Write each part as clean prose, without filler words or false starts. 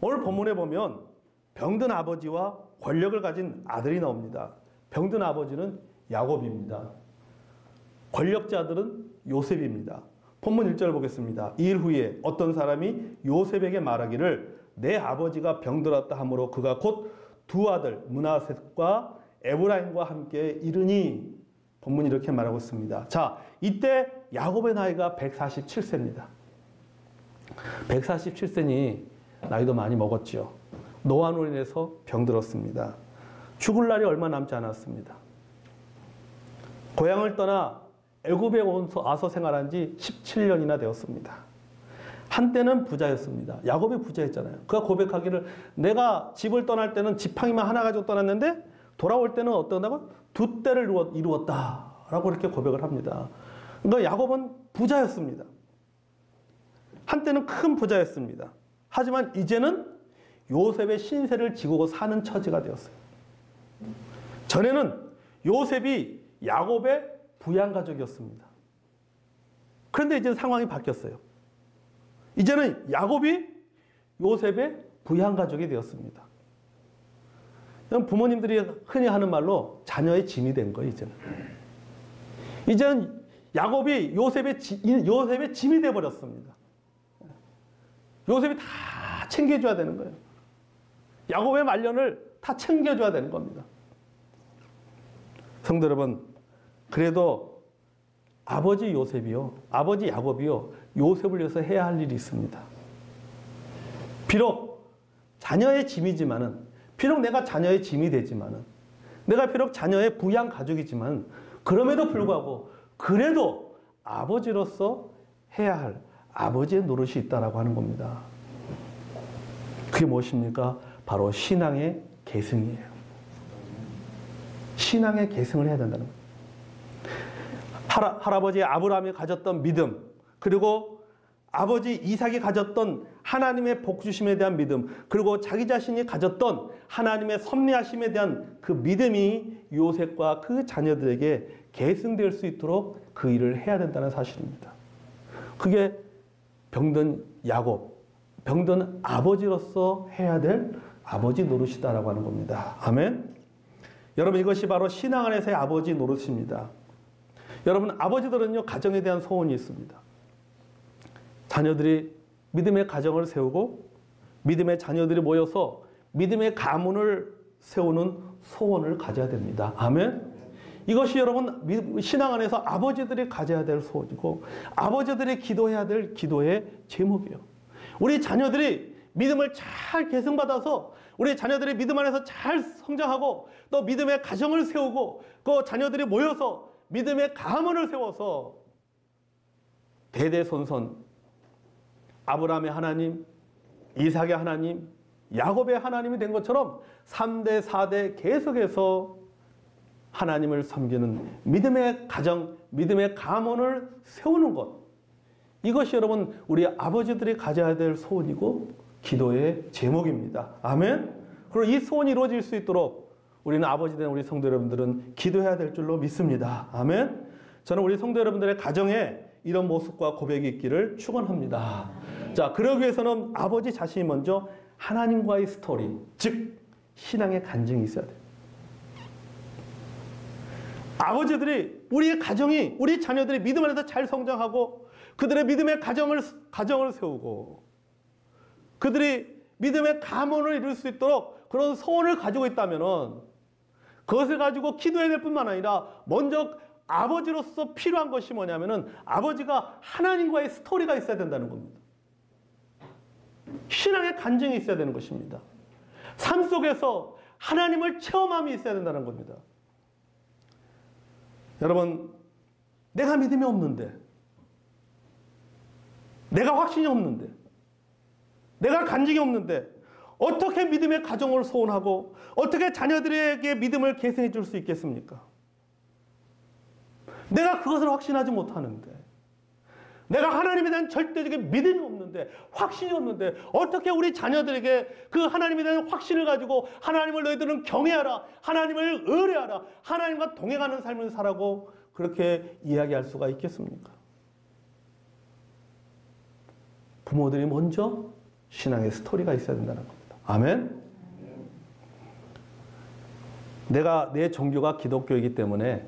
오늘 본문에 보면 병든 아버지와 권력을 가진 아들이 나옵니다. 병든 아버지는 야곱입니다. 권력자들은 요셉입니다. 본문 1절 보겠습니다. 이 일 후에 어떤 사람이 요셉에게 말하기를 내 아버지가 병들었다 하므로 그가 곧 두 아들 므낫셋과 에브라임과 함께 이르니, 본문이 이렇게 말하고 있습니다. 자, 이때 야곱의 나이가 147세입니다. 147세니 나이도 많이 먹었죠. 노안으로 인해서 병들었습니다. 죽을 날이 얼마 남지 않았습니다. 고향을 떠나 애굽에 와서 생활한 지 17년이나 되었습니다. 한때는 부자였습니다. 야곱이 부자였잖아요. 그가 고백하기를 내가 집을 떠날 때는 지팡이만 하나 가지고 떠났는데 돌아올 때는 어떠다고? 두 떼를 이루었다라고 이렇게 고백을 합니다. 그러니까 야곱은 부자였습니다. 한때는 큰 부자였습니다. 하지만 이제는 요셉의 신세를 지고 사는 처지가 되었어요. 전에는 요셉이 야곱의 부양가족이었습니다. 그런데 이제 상황이 바뀌었어요. 이제는 야곱이 요셉의 부양가족이 되었습니다. 부모님들이 흔히 하는 말로 자녀의 짐이 된 거예요, 이제는. 이제는 야곱이 요셉의 짐이 되어버렸습니다. 요셉이 다 챙겨줘야 되는 거예요. 야곱의 말년을 다 챙겨줘야 되는 겁니다. 성도 여러분, 그래도 아버지 요셉이요, 아버지 야곱이요, 요셉을 위해서 해야 할 일이 있습니다. 비록 자녀의 짐이지만은, 비록 내가 자녀의 짐이 되지만은, 내가 비록 자녀의 부양 가족이지만, 그럼에도 불구하고 그래도 아버지로서 해야 할 아버지의 노릇이 있다라고 하는 겁니다. 그게 무엇입니까? 바로 신앙의 계승이에요. 신앙의 계승을 해야 된다는 거예요. 할아버지 아브라함이 가졌던 믿음, 그리고 아버지 이삭이 가졌던 하나님의 복주심에 대한 믿음, 그리고 자기 자신이 가졌던 하나님의 섭리하심에 대한 그 믿음이 요셉과 그 자녀들에게 계승될 수 있도록 그 일을 해야 된다는 사실입니다. 그게 병든 야곱, 병든 아버지로서 해야 될 아버지 노릇이다라고 하는 겁니다. 아멘. 여러분, 이것이 바로 신앙 안에서의 아버지 노릇입니다. 여러분, 아버지들은요, 가정에 대한 소원이 있습니다. 자녀들이 믿음의 가정을 세우고 믿음의 자녀들이 모여서 믿음의 가문을 세우는 소원을 가져야 됩니다. 아멘. 이것이 여러분 신앙 안에서 아버지들이 가져야 될 소원이고 아버지들이 기도해야 될 기도의 제목이에요. 우리 자녀들이 믿음을 잘 계승받아서 우리 자녀들이 믿음 안에서 잘 성장하고 또 믿음의 가정을 세우고 그 자녀들이 모여서 믿음의 가문을 세워서 대대손손 아브라함의 하나님, 이삭의 하나님, 야곱의 하나님이 된 것처럼 3대, 4대 계속해서 하나님을 섬기는 믿음의 가정, 믿음의 가문을 세우는 것. 이것이 여러분 우리 아버지들이 가져야 될 소원이고 기도의 제목입니다. 아멘. 그리고 이 소원이 이루어질 수 있도록 우리는 아버지 된 우리 성도 여러분들은 기도해야 될 줄로 믿습니다. 아멘. 저는 우리 성도 여러분들의 가정에 이런 모습과 고백이 있기를 축원합니다. 자, 그러기 위해서는 아버지 자신이 먼저 하나님과의 스토리, 즉 신앙의 간증이 있어야 돼요. 아버지들이 우리의 가정이, 우리 자녀들이 믿음 안에서 잘 성장하고 그들의 믿음의 가정을 세우고 그들이 믿음의 가문을 이룰 수 있도록 그런 소원을 가지고 있다면은 그것을 가지고 기도해야 될 뿐만 아니라 먼저 아버지로서 필요한 것이 뭐냐면은 아버지가 하나님과의 스토리가 있어야 된다는 겁니다. 신앙의 간증이 있어야 되는 것입니다. 삶 속에서 하나님을 체험함이 있어야 된다는 겁니다. 여러분, 내가 믿음이 없는데, 내가 확신이 없는데, 내가 간증이 없는데 어떻게 믿음의 가정을 소원하고 어떻게 자녀들에게 믿음을 계승해 줄 수 있겠습니까? 내가 그것을 확신하지 못하는데, 내가 하나님에 대한 절대적인 믿음이 없는데, 확신이 없는데 어떻게 우리 자녀들에게 그 하나님에 대한 확신을 가지고 하나님을 너희들은 경외하라, 하나님을 의뢰하라, 하나님과 동행하는 삶을 살라고 그렇게 이야기할 수가 있겠습니까? 부모들이 먼저 신앙의 스토리가 있어야 된다는 겁니다. 아멘? 내가 내 종교가 기독교이기 때문에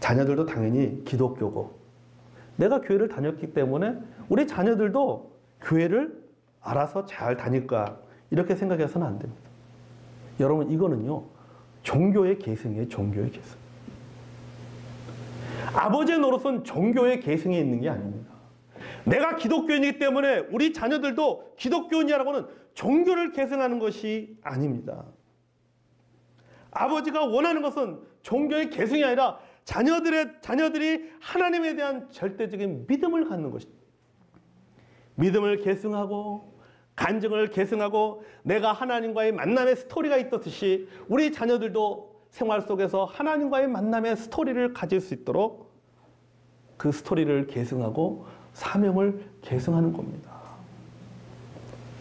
자녀들도 당연히 기독교고, 내가 교회를 다녔기 때문에 우리 자녀들도 교회를 알아서 잘 다닐까, 이렇게 생각해서는 안 됩니다. 여러분, 이거는요, 종교의 계승이에요. 종교의 계승. 아버지의 노릇은 종교의 계승에 있는 게 아닙니다. 내가 기독교인이기 때문에 우리 자녀들도 기독교인이라고는 종교를 계승하는 것이 아닙니다. 아버지가 원하는 것은 종교의 계승이 아니라 자녀들이 하나님에 대한 절대적인 믿음을 갖는 것입니다. 믿음을 계승하고 간증을 계승하고 내가 하나님과의 만남의 스토리가 있듯이 우리 자녀들도 생활 속에서 하나님과의 만남의 스토리를 가질 수 있도록 그 스토리를 계승하고 사명을 계승하는 겁니다.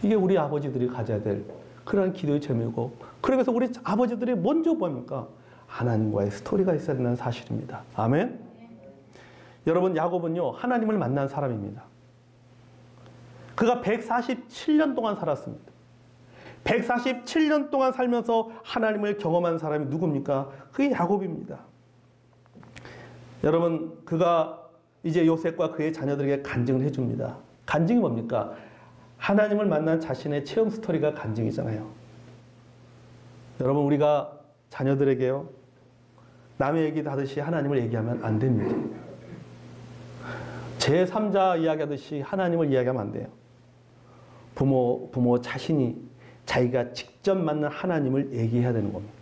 이게 우리 아버지들이 가져야 될 그런 기도의 제목이고, 그래서 우리 아버지들이 먼저 뭡니까? 하나님과의 스토리가 있어야 된다는 사실입니다. 아멘? 여러분, 야곱은요, 하나님을 만난 사람입니다. 그가 147년 동안 살았습니다. 147년 동안 살면서 하나님을 경험한 사람이 누굽니까? 그게 야곱입니다. 여러분, 그가 이제 요셉과 그의 자녀들에게 간증을 해줍니다. 간증이 뭡니까? 하나님을 만난 자신의 체험 스토리가 간증이잖아요. 여러분, 우리가 자녀들에게요, 남의 얘기 하듯이 하나님을 얘기하면 안 됩니다. 제3자 이야기하듯이 하나님을 이야기하면 안 돼요. 부모 자신이 자기가 직접 만난 하나님을 얘기해야 되는 겁니다.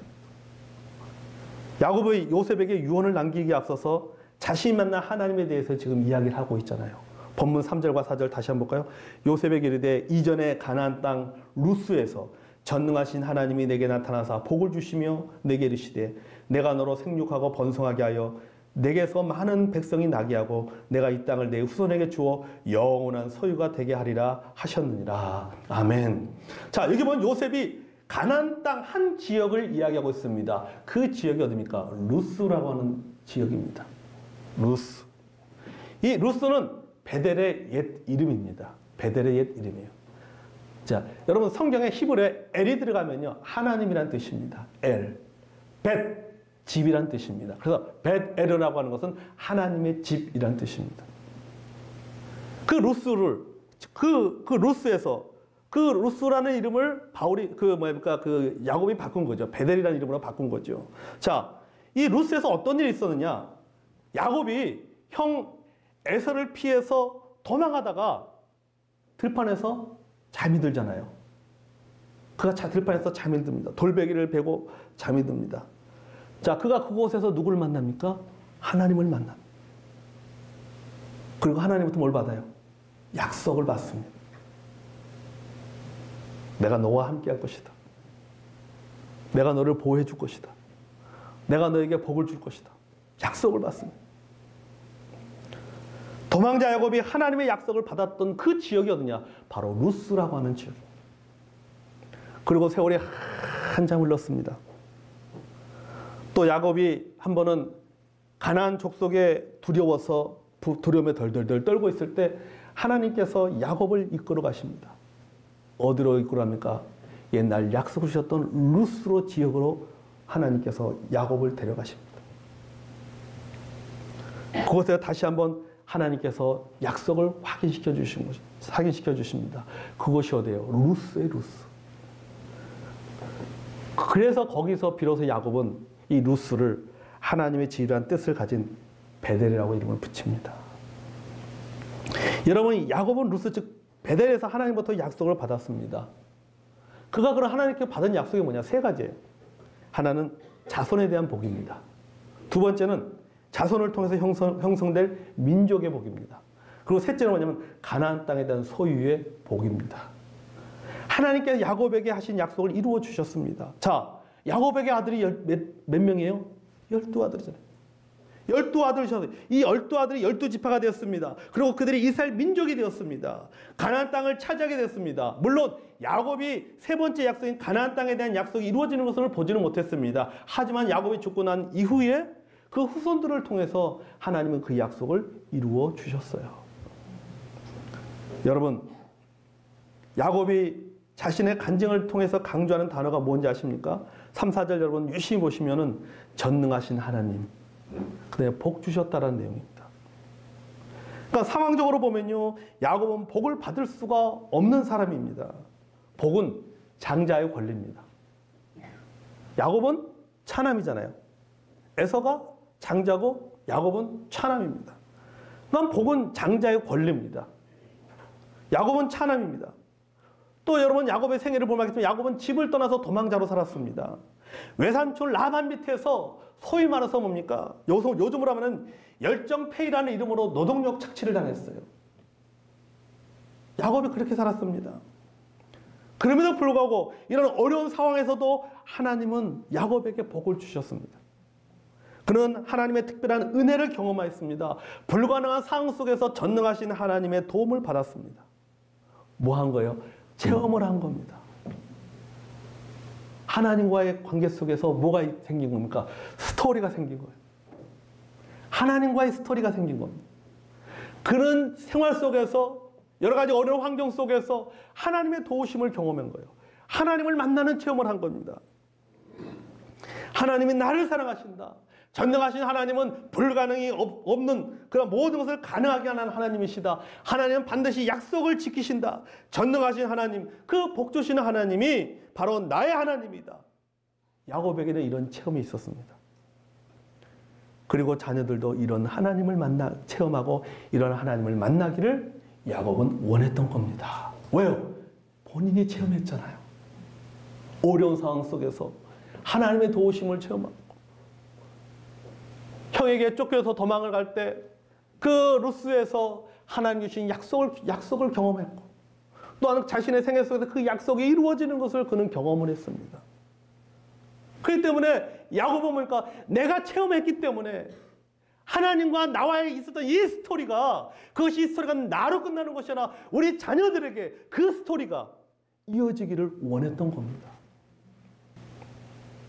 야곱의 요셉에게 유언을 남기기에 앞서서 자신이 만난 하나님에 대해서 지금 이야기를 하고 있잖아요. 본문 3절과 4절 다시 한번 볼까요? 요셉에게 이르되 이전에 가나안 땅 루스에서 전능하신 하나님이 내게 나타나사 복을 주시며 내게 이르시되 내가 너로 생육하고 번성하게 하여 내게서 많은 백성이 나게 하고 내가 이 땅을 내 후손에게 주어 영원한 소유가 되게 하리라 하셨느니라. 아멘. 자, 여기 보면 요셉이 가나안 땅 한 지역을 이야기하고 있습니다. 그 지역이 어디입니까? 루스라고 하는 지역입니다. 루스. 이 루스는 베델의 옛 이름입니다. 베델의 옛 이름이에요. 자, 여러분, 성경에 히브리어에 엘이 들어가면요, 하나님이란 뜻입니다. 엘. 벳. 집이란 뜻입니다. 그래서 벳엘이라고 하는 것은 하나님의 집이란 뜻입니다. 그 루스를 그 루스에서 그 루스라는 이름을 바울이 그 야곱이 바꾼 거죠. 베델이라는 이름으로 바꾼 거죠. 자, 이 루스에서 어떤 일이 있었느냐? 야곱이 형 에서를 피해서 도망하다가 들판에서 잠이 들잖아요. 그가 들판에서 잠이 듭니다. 돌베개를 베고 잠이 듭니다. 자, 그가 그곳에서 누구를 만납니까? 하나님을 만납니다. 그리고 하나님부터 뭘 받아요? 약속을 받습니다. 내가 너와 함께 할 것이다. 내가 너를 보호해 줄 것이다. 내가 너에게 복을 줄 것이다. 약속을 받습니다. 도망자 야곱이 하나님의 약속을 받았던 그 지역이 어디냐? 바로 루스라고 하는 지역입니다. 그리고 세월이 한참 흘렀습니다. 또 야곱이 한 번은 가나안 족속에 두려워서 두려움에 덜덜덜 떨고 있을 때 하나님께서 야곱을 이끌어 가십니다. 어디로 이끌어 갑니까? 옛날 약속을 주셨던 루스로 지역으로 하나님께서 야곱을 데려가십니다. 그곳에 다시 한번 하나님께서 약속을 확인시켜 주십니다. 그것이 어디예요? 루스의 루스. 그래서 거기서 비로소 야곱은 이 루스를 하나님의 지휘란 뜻을 가진 베델이라고 이름을 붙입니다. 여러분, 야곱은 루스 즉 베델에서 하나님부터 약속을 받았습니다. 그가 그런 하나님께 받은 약속이 뭐냐? 세 가지예요. 하나는 자손에 대한 복입니다. 두 번째는 자손을 통해서 형성될 민족의 복입니다. 그리고 셋째는 뭐냐면 가나안 땅에 대한 소유의 복입니다. 하나님께서 야곱에게 하신 약속을 이루어 주셨습니다. 자, 야곱에게 아들이 몇 명이에요? 12아들이잖아요. 12아들이셨어요. 이 12아들이 12지파가 되었습니다. 그리고 그들이 이스라엘 민족이 되었습니다. 가나안 땅을 차지하게 됐습니다. 물론 야곱이 세 번째 약속인 가나안 땅에 대한 약속이 이루어지는 것을 보지는 못했습니다. 하지만 야곱이 죽고 난 이후에 그 후손들을 통해서 하나님은 그 약속을 이루어 주셨어요. 여러분, 야곱이 자신의 간증을 통해서 강조하는 단어가 뭔지 아십니까? 3, 4절 여러분 유심히 보시면은 전능하신 하나님, 그다음에 복 주셨다라는 내용입니다. 그러니까 상황적으로 보면요, 야곱은 복을 받을 수가 없는 사람입니다. 복은 장자의 권리입니다. 야곱은 차남이잖아요. 에서가 장자고 야곱은 차남입니다. 그럼 복은 장자의 권리입니다. 야곱은 차남입니다. 또 여러분 야곱의 생애를 보면 알겠지만 야곱은 집을 떠나서 도망자로 살았습니다. 외삼촌 라반 밑에서 소위 말해서 뭡니까? 요즘으로 하면은 열정페이라는 이름으로 노동력 착취를 당했어요. 야곱이 그렇게 살았습니다. 그럼에도 불구하고 이런 어려운 상황에서도 하나님은 야곱에게 복을 주셨습니다. 그는 하나님의 특별한 은혜를 경험하였습니다. 불가능한 상황 속에서 전능하신 하나님의 도움을 받았습니다. 뭐 한 거예요? 체험을 한 겁니다. 하나님과의 관계 속에서 뭐가 생긴 겁니까? 스토리가 생긴 거예요. 하나님과의 스토리가 생긴 겁니다. 그는 생활 속에서 여러 가지 어려운 환경 속에서 하나님의 도우심을 경험한 거예요. 하나님을 만나는 체험을 한 겁니다. 하나님이 나를 사랑하신다. 전능하신 하나님은 불가능이 없는 그런 모든 것을 가능하게 하는 하나님이시다. 하나님은 반드시 약속을 지키신다. 전능하신 하나님, 그 복 주시는 하나님이 바로 나의 하나님이다. 야곱에게는 이런 체험이 있었습니다. 그리고 자녀들도 이런 하나님을 체험하고 이런 하나님을 만나기를 야곱은 원했던 겁니다. 왜요? 본인이 체험했잖아요. 어려운 상황 속에서 하나님의 도우심을 체험하고 형에게 쫓겨서 도망을 갈 때 그 루스에서 하나님 주신 약속을 경험했고 또한 자신의 생애 속에서 그 약속이 이루어지는 것을 그는 경험을 했습니다. 그렇기 때문에 야곱은 뭐니까 내가 체험했기 때문에 하나님과 나와의 있었던 이 스토리가 그것이 스토리가 나로 끝나는 것이 아니라 우리 자녀들에게 그 스토리가 이어지기를 원했던 겁니다.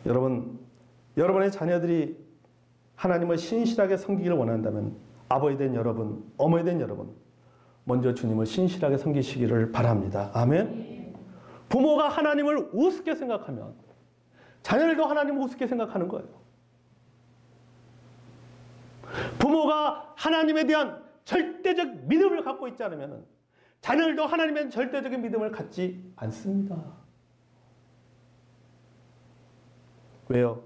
여러분, 여러분의 자녀들이 하나님을 신실하게 섬기기를 원한다면 아버지 된 여러분, 어머니 된 여러분, 먼저 주님을 신실하게 섬기시기를 바랍니다. 아멘. 부모가 하나님을 우습게 생각하면 자녀들도 하나님을 우습게 생각하는 거예요. 부모가 하나님에 대한 절대적 믿음을 갖고 있지 않으면 자녀들도 하나님에 대한 절대적인 믿음을 갖지 않습니다. 왜요?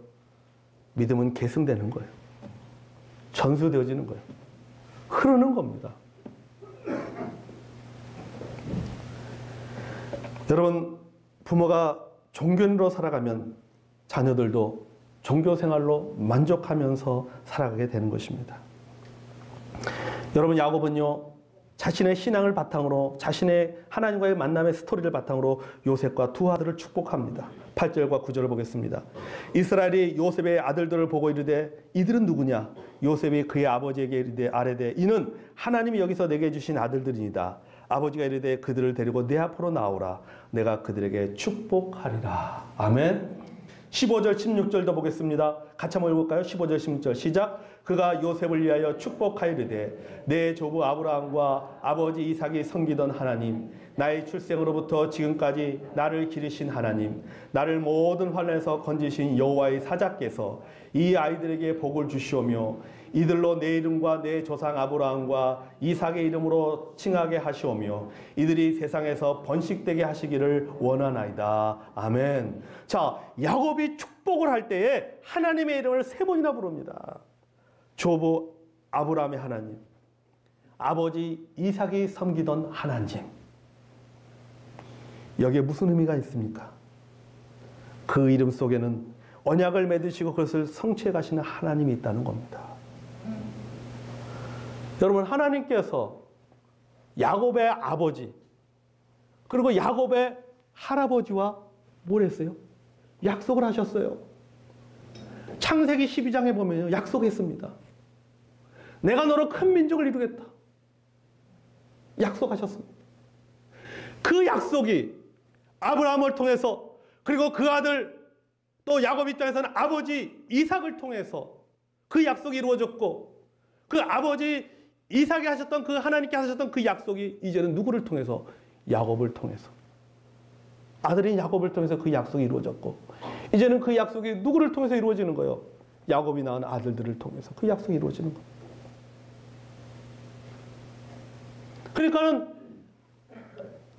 믿음은 계승되는 거예요. 전수되어지는 거예요. 흐르는 겁니다. 여러분, 부모가 종교인으로 살아가면 자녀들도 종교 생활로 만족하면서 살아가게 되는 것입니다. 여러분, 야곱은요, 자신의 신앙을 바탕으로 자신의 하나님과의 만남의 스토리를 바탕으로 요셉과 두 아들을 축복합니다. 8절과 9절을 보겠습니다. 이스라엘이 요셉의 아들들을 보고 이르되 이들은 누구냐? 요셉이 그의 아버지에게 이르되 아뢰되 이는 하나님이 여기서 내게 주신 아들들이니이다. 아버지가 이르되 그들을 데리고 내 앞으로 나오라. 내가 그들에게 축복하리라. 아멘. 15절 16절도 보겠습니다. 같이 한번 읽어볼까요? 15절 16절 시작. 그가 요셉을 위하여 축복하이르되 내 조부 아브라함과 아버지 이삭이 섬기던 하나님, 나의 출생으로부터 지금까지 나를 기르신 하나님, 나를 모든 환난에서 건지신 여호와의 사자께서 이 아이들에게 복을 주시오며 이들로 내 이름과 내 조상 아브라함과 이삭의 이름으로 칭하게 하시오며 이들이 세상에서 번식되게 하시기를 원하나이다. 아멘. 자, 야곱이 축복을 할 때에 하나님의 이름을 세 번이나 부릅니다. 조부 아브라함의 하나님, 아버지 이삭이 섬기던 하나님. 여기에 무슨 의미가 있습니까? 그 이름 속에는 언약을 맺으시고 그것을 성취해 가시는 하나님이 있다는 겁니다. 여러분, 하나님께서 야곱의 아버지 그리고 야곱의 할아버지와 뭘 했어요? 약속을 하셨어요. 창세기 12장에 보면 약속했습니다. 내가 너로 큰 민족을 이루겠다. 약속하셨습니다. 그 약속이 아브라함을 통해서 그리고 그 아들 또 야곱 입장에서는 아버지 이삭을 통해서 그 약속이 이루어졌고 그 아버지 이삭이 하셨던 그 하나님께 하셨던 그 약속이 이제는 누구를 통해서? 야곱을 통해서 아들인 야곱을 통해서 그 약속이 이루어졌고 이제는 그 약속이 누구를 통해서 이루어지는 거예요? 야곱이 낳은 아들들을 통해서 그 약속이 이루어지는 거예요. 그러니까는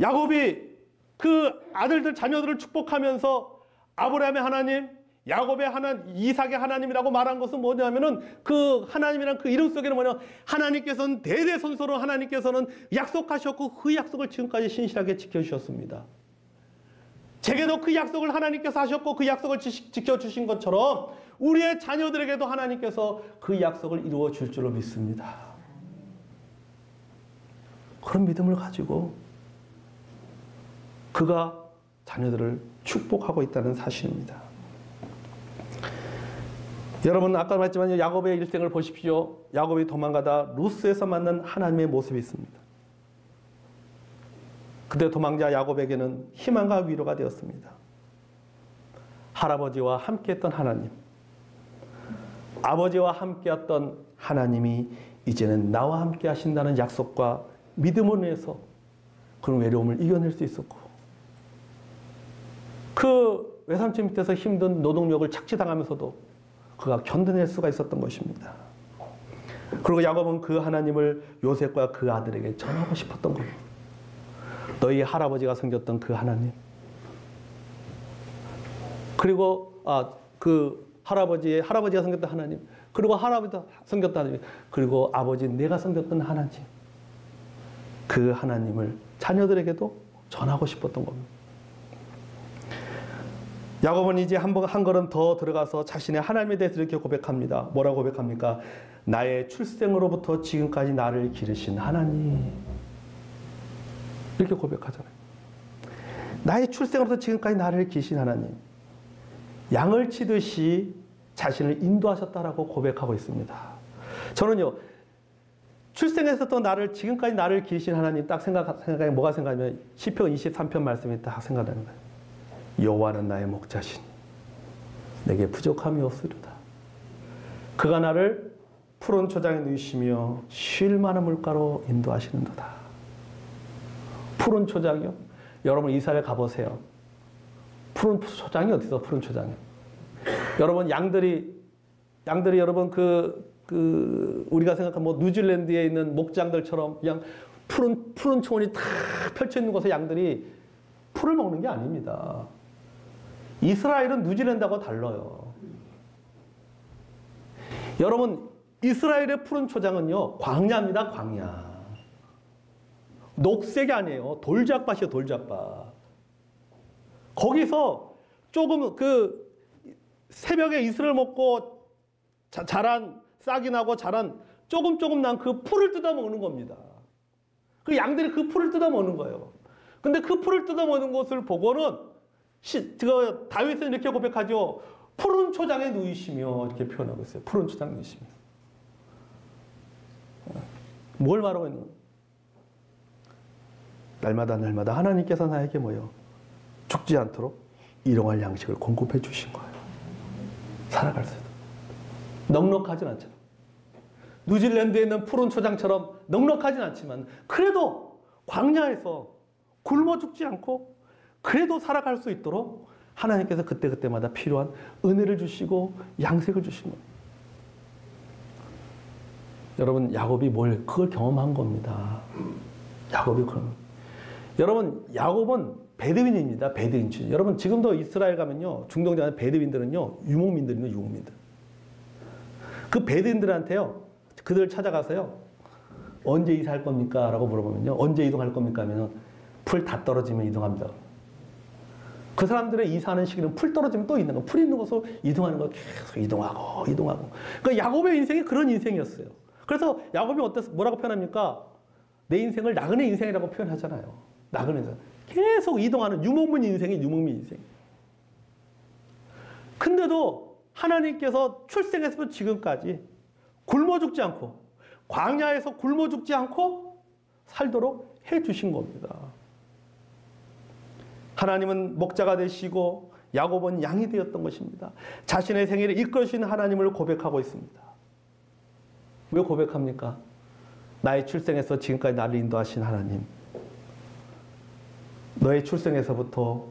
야곱이 그 아들들 자녀들을 축복하면서 아브라함의 하나님, 야곱의 하나님, 이삭의 하나님이라고 말한 것은 뭐냐면은 그 하나님이란 그 이름 속에는 뭐냐, 하나님께서는 대대손손으로 하나님께서는 약속하셨고 그 약속을 지금까지 신실하게 지켜주셨습니다. 제게도 그 약속을 하나님께서 하셨고 그 약속을 지켜주신 것처럼 우리의 자녀들에게도 하나님께서 그 약속을 이루어 줄 줄로 믿습니다. 그런 믿음을 가지고 그가 자녀들을 축복하고 있다는 사실입니다. 여러분 아까 말했지만 야곱의 일생을 보십시오. 야곱이 도망가다 루스에서 만난 하나님의 모습이 있습니다. 그때 도망자 야곱에게는 희망과 위로가 되었습니다. 할아버지와 함께했던 하나님, 아버지와 함께했던 하나님이 이제는 나와 함께 하신다는 약속과 믿음을 위해서 그런 외로움을 이겨낼 수 있었고 그 외삼촌 밑에서 힘든 노동력을 착취당하면서도 그가 견뎌낼 수가 있었던 것입니다. 그리고 야곱은 그 하나님을 요셉과 그 아들에게 전하고 싶었던 겁니다. 너희 할아버지가 섬겼던 그 하나님, 그리고 그 할아버지가 섬겼던 하나님, 그리고 할아버지가 섬겼던 하나님, 그리고 아버지 내가 섬겼던 하나님, 그 하나님을 자녀들에게도 전하고 싶었던 겁니다. 야곱은 이제 한 걸음 더 들어가서 자신의 하나님에 대해서 이렇게 고백합니다. 뭐라고 고백합니까? 나의 출생으로부터 지금까지 나를 기르신 하나님. 이렇게 고백하잖아요. 나의 출생으로부터 지금까지 나를 기르신 하나님. 양을 치듯이 자신을 인도하셨다라고 고백하고 있습니다. 저는요, 출생에서부터 지금까지 나를 기르신 하나님 딱 생각하면 뭐가 생각하면 시편 23편 말씀이 딱 생각나는 거예요. 여호와는 나의 목자시니 내게 부족함이 없으리로다. 그가 나를 푸른 초장에 누이시며 쉴 만한 물가로 인도하시는도다. 푸른 초장이요? 여러분 이스라엘 가보세요. 푸른 초장이 어디서 푸른 초장이요? 여러분 양들이 여러분 우리가 생각한 뭐 뉴질랜드에 있는 목장들처럼 그냥 푸른 초원이 다 펼쳐 있는 곳에 양들이 풀을 먹는 게 아닙니다. 이스라엘은 뉴질랜드하고 달라요. 여러분 이스라엘의 푸른 초장은요 광야입니다. 광야. 녹색이 아니에요. 돌짝밭이에요. 돌짝밭. 거기서 조금 새벽에 이슬을 먹고 자란 싹이 나고 자란 조금 난 그 풀을 뜯어 먹는 겁니다. 그 양들이 그 풀을 뜯어 먹는 거예요. 근데 그 풀을 뜯어 먹는 것을 보고는 다윗은 이렇게 고백하죠. 푸른 초장에 누이시며 이렇게 표현하고 있어요. 푸른 초장에 누이시며. 뭘 말하고 있는 거예요? 날마다 하나님께서 나에게 뭐예요? 죽지 않도록 일용할 양식을 공급해 주신 거예요. 살아갈 수 있도록. 넉넉하진 않잖아요. 뉴질랜드에 있는 푸른 초장처럼 넉넉하진 않지만 그래도 광야에서 굶어 죽지 않고 그래도 살아갈 수 있도록 하나님께서 그때그때마다 필요한 은혜를 주시고 양식을 주신 거예요. 여러분 야곱이 그걸 경험한 겁니다. 야곱이 여러분 야곱은 베드윈입니다. 베드윈 출신. 여러분 지금도 이스라엘 가면요 중동지 안에 베드윈들은요 유목민들이에요. 유목민들. 그 베드윈들한테요 그들 찾아가서요 언제 이사할 겁니까? 라고 물어보면요 언제 이동할 겁니까? 하면은 풀 다 떨어지면 이동합니다. 그 사람들의 이사하는 시기는 풀 떨어지면 또 있는 거, 풀 있는 곳으로 이동하는 거 계속 이동하고. 그러니까 야곱의 인생이 그런 인생이었어요. 그래서 야곱이 뭐라고 표현합니까? 내 인생을 나그네 인생이라고 표현하잖아요. 나그네 인생. 계속 이동하는 유목민 인생이 유목민 인생. 근데도 하나님께서 출생에서부터 지금까지 굶어 죽지 않고 광야에서 굶어 죽지 않고 살도록 해 주신 겁니다. 하나님은 목자가 되시고 야곱은 양이 되었던 것입니다. 자신의 생애를 이끌으신 하나님을 고백하고 있습니다. 왜 고백합니까? 나의 출생에서 지금까지 나를 인도하신 하나님. 너의 출생에서부터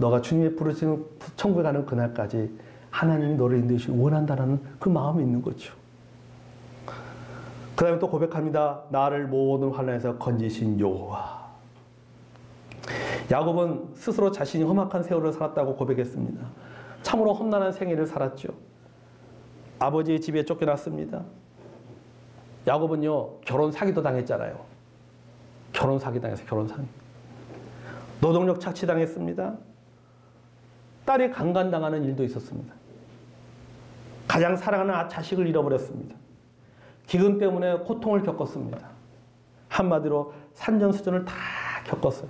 너가 주님의 부르시는 천국에 가는 그날까지 하나님이 너를 인도해 주시기 원한다는 그 마음이 있는 거죠. 그 다음에 또 고백합니다. 나를 모든 환난에서 건지신 여호와. 야곱은 스스로 자신이 험악한 세월을 살았다고 고백했습니다. 참으로 험난한 생애를 살았죠. 아버지의 집에 쫓겨났습니다. 야곱은요, 결혼 사기도 당했잖아요. 결혼 사기 당해서 결혼 사기. 노동력 착취당했습니다. 딸이 강간당하는 일도 있었습니다. 가장 사랑하는 자식을 잃어버렸습니다. 기근 때문에 고통을 겪었습니다. 한마디로 산전수전을 다 겪었어요.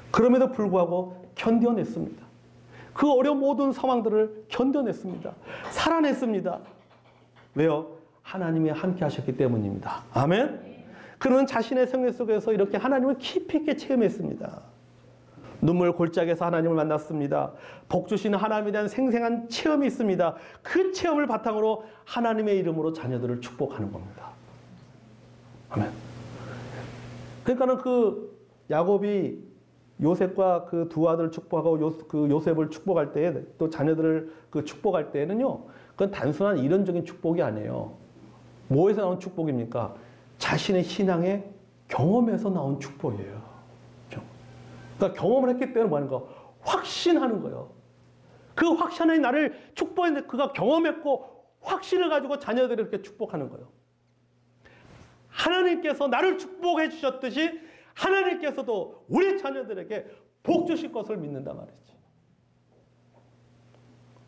그럼에도 불구하고 견뎌냈습니다. 그 어려운 모든 상황들을 견뎌냈습니다. 살아냈습니다. 왜요? 하나님이 함께 하셨기 때문입니다. 아멘? 그는 자신의 생애 속에서 이렇게 하나님을 깊이 있게 체험했습니다. 눈물 골짜기에서 하나님을 만났습니다. 복 주시는 하나님에 대한 생생한 체험이 있습니다. 그 체험을 바탕으로 하나님의 이름으로 자녀들을 축복하는 겁니다. 아멘. 그러니까는 그 야곱이 요셉과 그 두 아들을 축복하고 요셉을 축복할 때에 또 자녀들을 그 축복할 때에는요, 그건 단순한 이론적인 축복이 아니에요. 뭐에서 나온 축복입니까? 자신의 신앙의 경험에서 나온 축복이에요. 그러니까 경험을 했기 때문에 뭐 하는 거? 확신하는 거예요. 그 확신이 나를 축복했는데 그가 경험했고 확신을 가지고 자녀들을 이렇게 축복하는 거예요. 하나님께서 나를 축복해 주셨듯이 하나님께서도 우리 자녀들에게 복 주실 것을 믿는단 말이지.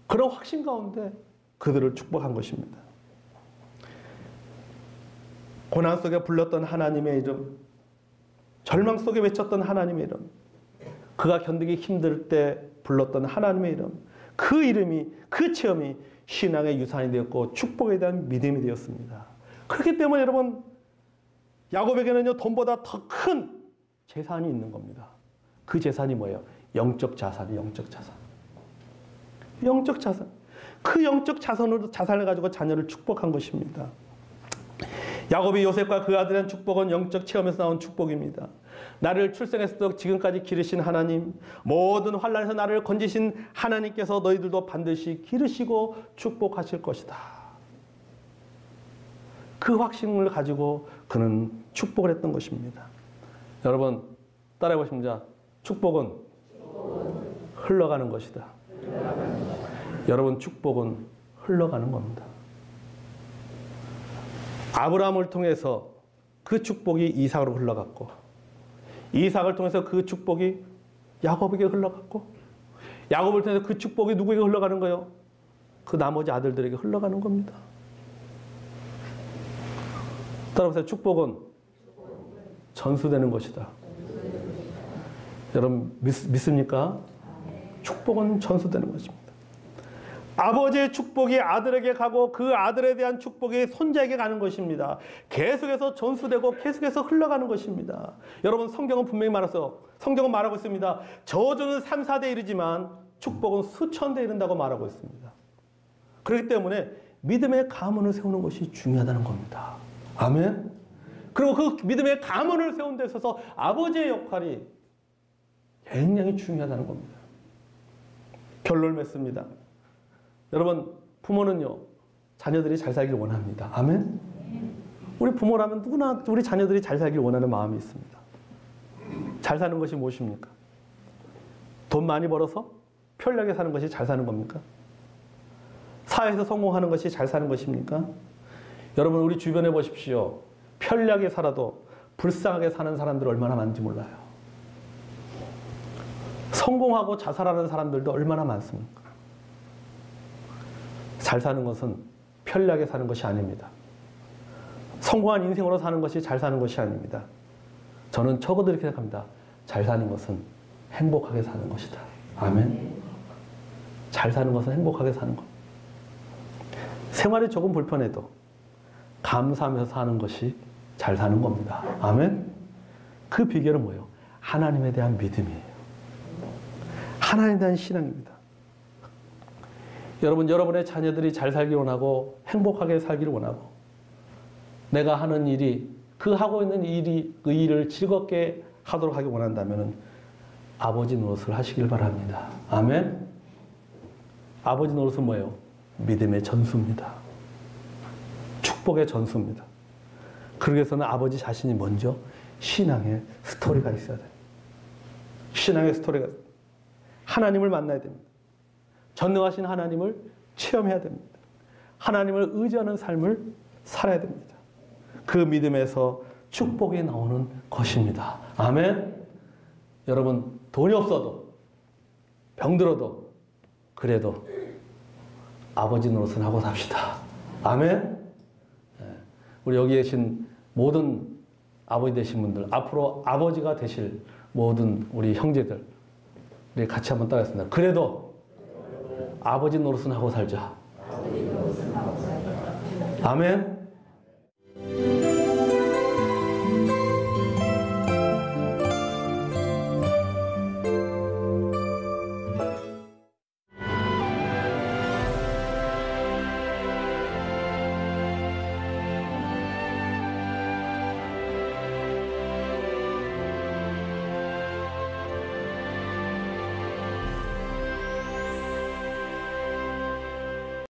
그런 확신 가운데 그들을 축복한 것입니다. 고난 속에 불렀던 하나님의 이름, 절망 속에 외쳤던 하나님의 이름, 그가 견디기 힘들 때 불렀던 하나님의 이름, 그 이름이, 그 체험이 신앙의 유산이 되었고 축복에 대한 믿음이 되었습니다. 그렇기 때문에 여러분, 야곱에게는요, 돈보다 더 큰 재산이 있는 겁니다. 그 재산이 뭐예요? 영적 자산이, 영적 자산. 영적 자산. 그 영적 자산을 가지고 자녀를 축복한 것입니다. 야곱이 요셉과 그 아들의 축복은 영적 체험에서 나온 축복입니다. 나를 출생에서부터 지금까지 기르신 하나님, 모든 환난에서 나를 건지신 하나님께서 너희들도 반드시 기르시고 축복하실 것이다. 그 확신을 가지고 그는 축복을 했던 것입니다. 여러분 따라해 보십니다. 축복은 흘러가는 것이다. 여러분 축복은 흘러가는 겁니다. 아브라함을 통해서 그 축복이 이삭으로 흘러갔고, 이삭을 통해서 그 축복이 야곱에게 흘러갔고, 야곱을 통해서 그 축복이 누구에게 흘러가는 거예요? 그 나머지 아들들에게 흘러가는 겁니다. 따라보세요. 축복은 전수되는 것이다. 여러분 믿습니까? 축복은 전수되는 것입니다. 아버지의 축복이 아들에게 가고 그 아들에 대한 축복이 손자에게 가는 것입니다. 계속해서 전수되고 계속해서 흘러가는 것입니다. 여러분 성경은 분명히 말했어요. 성경은 말하고 있습니다. 저주는 3, 4대 이르지만 축복은 수천 대 이른다고 말하고 있습니다. 그렇기 때문에 믿음의 가문을 세우는 것이 중요하다는 겁니다. 아멘. 그리고 그 믿음의 가문을 세우는 데 있어서 아버지의 역할이 굉장히 중요하다는 겁니다. 결론을 맺습니다. 여러분 부모는요, 자녀들이 잘 살기를 원합니다. 아멘. 우리 부모라면 누구나 우리 자녀들이 잘 살기를 원하는 마음이 있습니다. 잘 사는 것이 무엇입니까? 돈 많이 벌어서 편리하게 사는 것이 잘 사는 겁니까? 사회에서 성공하는 것이 잘 사는 것입니까? 여러분 우리 주변에 보십시오. 편리하게 살아도 불쌍하게 사는 사람들 얼마나 많은지 몰라요. 성공하고 자살하는 사람들도 얼마나 많습니까? 잘 사는 것은 편리하게 사는 것이 아닙니다. 성공한 인생으로 사는 것이 잘 사는 것이 아닙니다. 저는 적어도 이렇게 생각합니다. 잘 사는 것은 행복하게 사는 것이다. 아멘. 잘 사는 것은 행복하게 사는 것. 생활이 조금 불편해도 감사하면서 사는 것이 잘 사는 겁니다. 아멘. 그 비결은 뭐예요? 하나님에 대한 믿음이에요. 하나님에 대한 신앙입니다. 여러분, 여러분의 자녀들이 잘 살기 원하고 행복하게 살기를 원하고 내가 하는 일이 그 하고 있는 일이 그 일을 즐겁게 하도록 하기 원한다면 아버지 노릇을 하시길 바랍니다. 아멘. 아버지 노릇은 뭐예요? 믿음의 전수입니다. 축복의 전수입니다. 그러기 위해서는 아버지 자신이 먼저 신앙의 스토리가 있어야 돼요. 신앙의 스토리가 하나님을 만나야 됩니다. 전능하신 하나님을 체험해야 됩니다. 하나님을 의지하는 삶을 살아야 됩니다. 그 믿음에서 축복이 나오는 것입니다. 아멘. 여러분, 돈이 없어도 병들어도 그래도 아버지 노릇은 하고 삽시다. 아멘. 우리 여기 계신 모든 아버지 되신 분들, 앞으로 아버지가 되실 모든 우리 형제들, 우리 같이 한번 따라했습니다. 그래도 아버지 노릇은 하고 살자. 아멘.